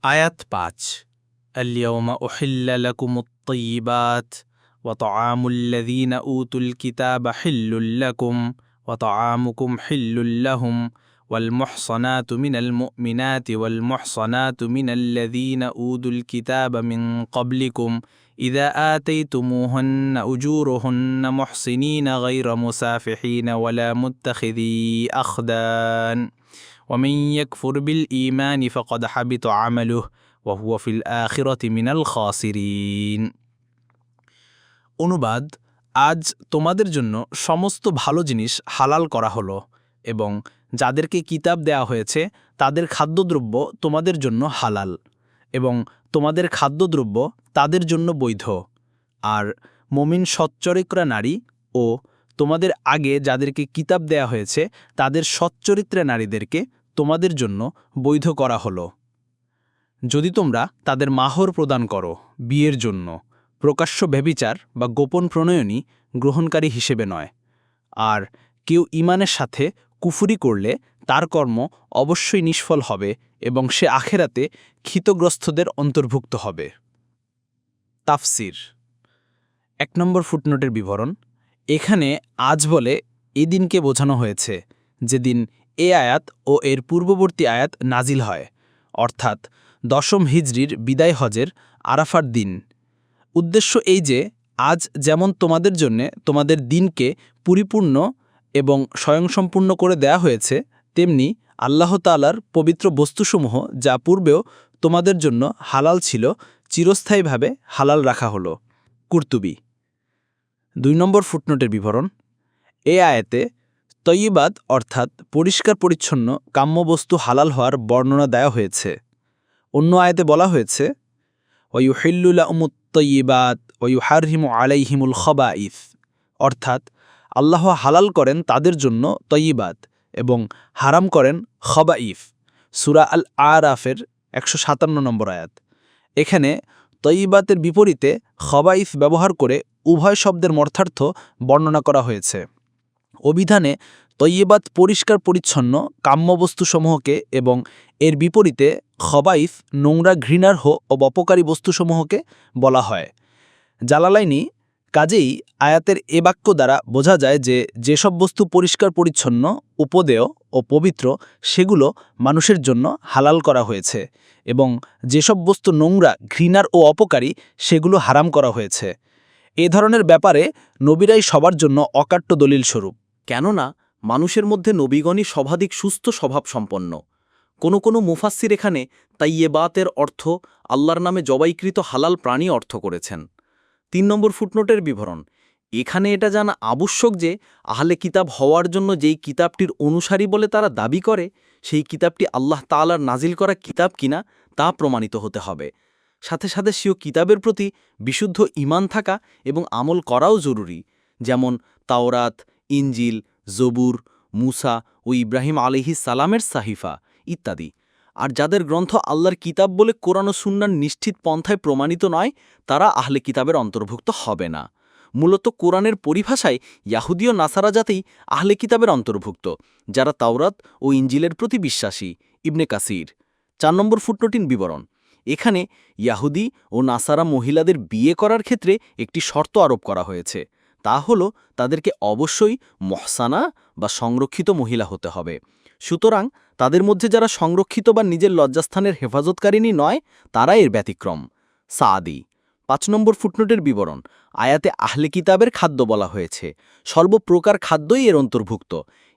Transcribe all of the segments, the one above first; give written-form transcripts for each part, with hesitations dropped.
আয়াত ৫ আল-ইয়াওমা উহিল্লা লাকুমুত তাইয়্যিবাত ওয়া তা'আমুল লাযীনা উতুল কিতাবা হিল্লুল লাকুম ওয়া তা'আমুকুম হিল্লুল লাহুম ওয়াল মুহসানাতু মিনাল মুমিনাতি ওয়াল মুহসানাতু মিনাল লাযীনা উতুল কিতাবা মিন ক্বাবলিকুম ইযা আতাইতুমুহুন্না উজুরুহুন্না মুহসিনিনা গায়রা মুসাফিহিনা ওয়ালা মুত্তাখিযী আখদান ومن يكفر بالإيمان فقد حبط عمله وهو في الآخرة من الخاسرين। অনুবাদ, আজ তোমাদের জন্য সমস্ত ভালো জিনিস হালাল করা হলো এবং যাদেরকে কিতাব দেয়া হয়েছে তাদের খাদ্যদ্রব্য তোমাদের জন্য হালাল এবং তোমাদের খাদ্যদ্রব্য তাদের জন্য বৈধ। আর মুমিন সচ্চরিত্রা নারী ও তোমাদের আগে যাদেরকে কিতাব দেয়া হয়েছে তাদের সচ্চরিত্রা নারীদেরকে তোমাদের জন্য বৈধ করা হলো, যদি তোমরা তাদের মাহর প্রদান করো বিয়ের জন্য, প্রকাশ্য ব্যভিচার বা গোপন প্রণয়নী গ্রহণকারী হিসেবে নয়। আর কেউ ঈমানের সাথে কুফরি করলে তার কর্ম অবশ্যই নিষ্ফল হবে এবং সে আখেরাতে ক্ষতিগ্রস্তদের অন্তর্ভুক্ত হবে। তাফসির। ১ নম্বর ফুটনোটের বিবরণ। এখানে আজ বলে এই দিনকে বোঝানো হয়েছে যেদিন এ আয়াত ও এর পূর্ববর্তী আয়াত নাজিল হয়, অর্থাৎ ১০ম হিজরির বিদায় হজের আরাফার দিন। উদ্দেশ্য এই যে আজ যেমন তোমাদের জন্যে তোমাদের দিনকে পরিপূর্ণ এবং স্বয়ংসম্পূর্ণ করে দেয়া হয়েছে, তেমনি আল্লাহ তাআলার পবিত্র বস্তুসমূহ যা পূর্বেও তোমাদের জন্য হালাল ছিল চিরস্থায়ীভাবে হালাল রাখা হলো। কুরতুবী। ২ নম্বর ফুটনোটের বিবরণ। এ আয়াতে তয়্যিবাত অর্থাৎ পরিষ্কার পরিচ্ছন্ন কাম্যবস্তু হালাল হওয়ার বর্ণনা দেওয়া হয়েছে। অন্য আয়াতে বলা হয়েছে ওয়ায়ুহিল্লু লাহুমুত তাইয়্যিবাত ওয়া ইউহাররিমু আলাইহিমুল খাবাইস, অর্থাৎ আল্লাহ হালাল করেন তাদের জন্য তয়্যিবাত এবং হারাম করেন খাবাইস। সূরা আল আরাফের ১৫৭ নম্বর আয়াত। এখানে তয়্যিবাতের বিপরীতে খাবাইস ব্যবহার করে উভয় শব্দের মর্থার্থ বর্ণনা করা হয়েছে। অভিধানে তয়্যিবাত পরিষ্কার পরিচ্ছন্ন কাম্যবস্তুসমূহকে এবং এর বিপরীতে খবাইস নোংরা ঘৃণার্হ ও অপকারী বস্তুসমূহকে বলা হয়। জালালাইনি। কাজেই আয়াতের এ বাক্য দ্বারা বোঝা যায় যে যেসব বস্তু পরিষ্কার পরিচ্ছন্ন উপদেয় ও পবিত্র সেগুলো মানুষের জন্য হালাল করা হয়েছে এবং যেসব বস্তু নোংরা ঘৃণার ও অপকারী সেগুলো হারাম করা হয়েছে। এ ধরনের ব্যাপারে নবীরাই সবার জন্য অকাট্য দলিল স্বরূপ। কেননা মানুষের মধ্যে নবীগণই সর্বাধিক সুস্থ স্বভাব সম্পন্ন। কোনো মুফাসসির এখানে তাইয়্যিবাতের অর্থ আল্লাহর নামে জবাইকৃত হালাল প্রাণী অর্থ করেছেন। ৩ নম্বর ফুটনোটের বিবরণ। এখানে এটা জানা আবশ্যক যে আহলে কিতাব হওয়ার জন্য যেই কিতাবটির অনুসারী বলে তারা দাবি করে সেই কিতাবটি আল্লাহ তাআলার নাজিল করা কিতাব কিনা তা প্রমাণিত হতে হবে। সাথে সাথে স্বীয় কিতাবের প্রতি বিশুদ্ধ ঈমান থাকা এবং আমল করাও জরুরি, যেমন তাওরাত, ইনজিল, জবুর, মুসা ও ইব্রাহিম আলাইহিস সালামের সাহিফা ইত্যাদি। আর যাদের গ্রন্থ আল্লাহর কিতাব বলে কোরআন ও সুন্নাহর নিশ্চিত পন্থায় প্রমাণিত নয় তারা আহলে কিতাবের অন্তর্ভুক্ত হবে না। মূলত কোরআনের পরিভাষায় ইয়াহুদী ও নাসারা জাতিই আহলে কিতাবের অন্তর্ভুক্ত, যারা তাওরাত ও ইনজিলের প্রতি বিশ্বাসী। ইবনে কাসির। ৪ নম্বর ফুটনোটিন বিবরণ। এখানে ইয়াহুদী ও নাসারা মহিলাদের বিয়ে করার ক্ষেত্রে একটি শর্ত আরোপ করা হয়েছে, তা হল তাদেরকে অবশ্যই মহসানা বা সংরক্ষিত মহিলা হতে হবে। সুতরাং তাদের মধ্যে যারা সংরক্ষিত বা নিজের লজ্জাস্থানের হেফাজতকারিণী নয় তারা এর ব্যতিক্রম। সাদি। ৫ নম্বর ফুটনোটের বিবরণ। আয়াতে আহলে কিতাবের খাদ্য বলা হয়েছে, সর্বপ্রকার খাদ্যই এর অন্তর্ভুক্ত।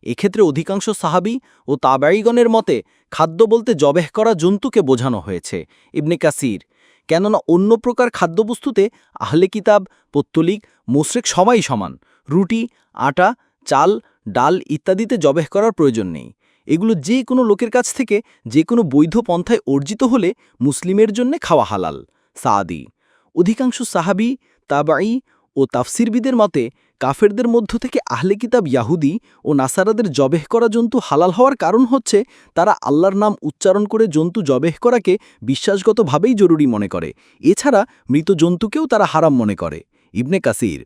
এক্ষেত্রে অধিকাংশ সাহাবী ও তাবেঈগণের মতে খাদ্য বলতে জবেহ করা জন্তুকে বোঝানো হয়েছে। ইবনে কাসির। কেননা অন্য প্রকার খাদ্যবস্তুতে আহলে কিতাব, পত্তলিক, মুশরিক সবাই সমান। রুটি, আটা, চাল, ডাল ইত্যাদিতে জবেহ করার প্রয়োজন নেই। এগুলো যে কোনো লোকের কাছ থেকে যে কোনো বৈধ পন্থায় অর্জিত হলে মুসলিমের জন্য খাওয়া হালাল। সাদি। অধিকাংশ সাহাবী, তাবাঈ ও তাফসিরবিদের মতে কাফেরদের মধ্য থেকে আহলে কিতাব ইয়াহুদী ও নাসারাদের জবেহ করা জন্তু হালাল হওয়ার কারণ হচ্ছে তারা আল্লাহর নাম উচ্চারণ করে জন্তু জবেহ করাকে বিশ্বাসগতভাবেই জরুরি মনে করে। এছাড়া মৃত জন্তুকেও তারা হারাম মনে করে। ইবনে কাসির।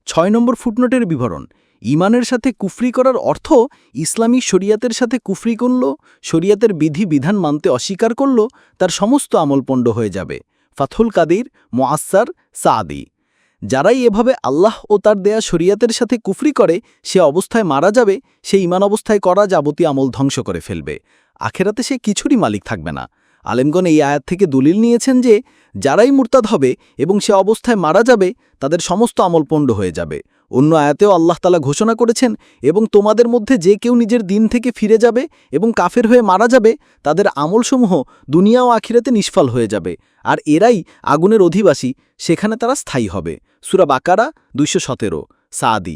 ৬ নম্বর ফুটনোটের বিবরণ। ঈমানের সাথে কুফরি করার অর্থ ইসলামী শরিয়াতের সাথে কুফরি করল, শরিয়াতের বিধি বিধান মানতে অস্বীকার করল, তার সমস্ত আমল পণ্ড হয়ে যাবে। ফাথুল কাদির, মুআসসার, সাদি। যারাই এভাবে আল্লাহ ও তার দেয়া শরিয়াতের সাথে কুফরি করে, সে অবস্থায় মারা যাবে, সে ঈমান অবস্থায় করা যাবতীয় আমল ধ্বংস করে ফেলবে। আখেরাতে সে কিছুরই মালিক থাকবে না। আলেমগণ এই আয়াত থেকে দলিল নিয়েছেন যে যারাই মুরতাদ হবে এবং সে অবস্থায় মারা যাবে, তাদের সমস্ত আমল পণ্ড হয়ে যাবে। অন্য আয়াতেও আল্লাহ তাআলা ঘোষণা করেছেন, এবং তোমাদের মধ্যে যে কেউ নিজের দিন থেকে ফিরে যাবে এবং কাফের হয়ে মারা যাবে, তাদের আমলসমূহ দুনিয়া ও আখিরাতে নিষ্ফল হয়ে যাবে, আর এরাই আগুনের অধিবাসী, সেখানে তারা স্থায়ী হবে। সূরা বাকারা 217, সাদি।